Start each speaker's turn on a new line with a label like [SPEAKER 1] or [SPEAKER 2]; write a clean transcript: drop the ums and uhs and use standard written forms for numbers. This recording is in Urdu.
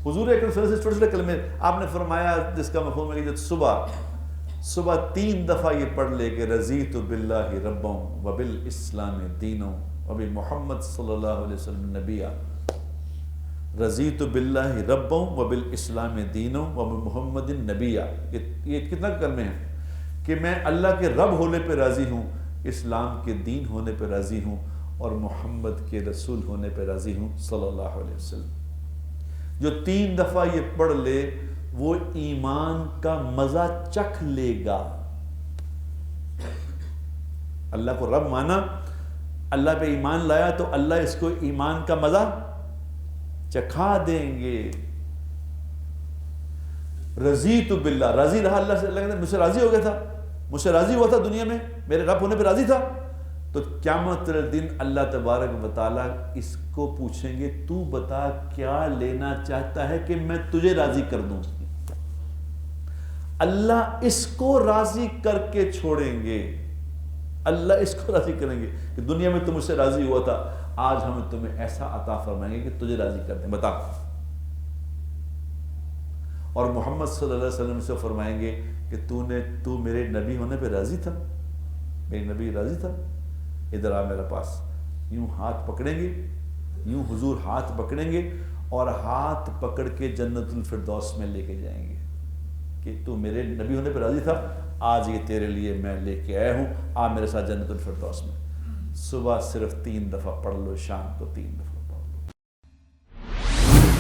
[SPEAKER 1] حضور اکرم صلی اللہ علیہ وسلم چھوٹے چھوٹے کلمے آپ نے فرمایا جس کا مفہوم ہے کہ صبح 3 دفعہ یہ پڑھ لے کہ رضیت باللہ ربا وبالاسلام دینا وبمحمد صلی اللہ علیہ وسلم نبیہ. رضیت باللہ ربا وبالاسلام دینا وبمحمد نبیہ. یہ کتنا کلمے ہیں کہ میں اللہ کے رب ہونے پہ راضی ہوں، اسلام کے دین ہونے پہ راضی ہوں، اور محمد کے رسول ہونے پہ راضی ہوں صلی اللہ علیہ وسلم. جو 3 دفعہ یہ پڑھ لے وہ ایمان کا مزہ چکھ لے گا. اللہ کو رب مانا، اللہ پہ ایمان لایا تو اللہ اس کو ایمان کا مزہ چکھا دیں گے. رضیت باللہ، راضی رہا اللہ سے، اللہ کہتے ہیں مجھ سے راضی ہو گیا تھا، مجھ سے راضی ہوا تھا دنیا میں، میرے رب ہونے پہ راضی تھا. تو قیامت دن اللہ تبارک و تعالیٰ اس کو پوچھیں گے تو بتا کیا لینا چاہتا ہے کہ میں تجھے راضی کر دوں. اللہ اس کو راضی کر کے چھوڑیں گے، اللہ اس کو راضی کریں گے کہ دنیا میں تم مجھ سے راضی ہوا تھا، آج ہم تمہیں ایسا عطا فرمائیں گے کہ تجھے راضی کر دیں، بتا. اور محمد صلی اللہ علیہ وسلم سے فرمائیں گے کہ تو میرے نبی ہونے پہ راضی تھا، میرے نبی راضی تھا، ادھر آ میرے پاس. یوں ہاتھ پکڑیں گے، یوں حضور ہاتھ پکڑیں گے اور ہاتھ پکڑ کے جنت الفردوس میں لے کے جائیں گے کہ تو میرے نبی ہونے پہ راضی تھا، آج یہ تیرے لیے میں لے کے آیا ہوں، آ میرے ساتھ جنت الفردوس میں. صبح صرف 3 دفعہ پڑھ لو، شام کو 3 دفعہ.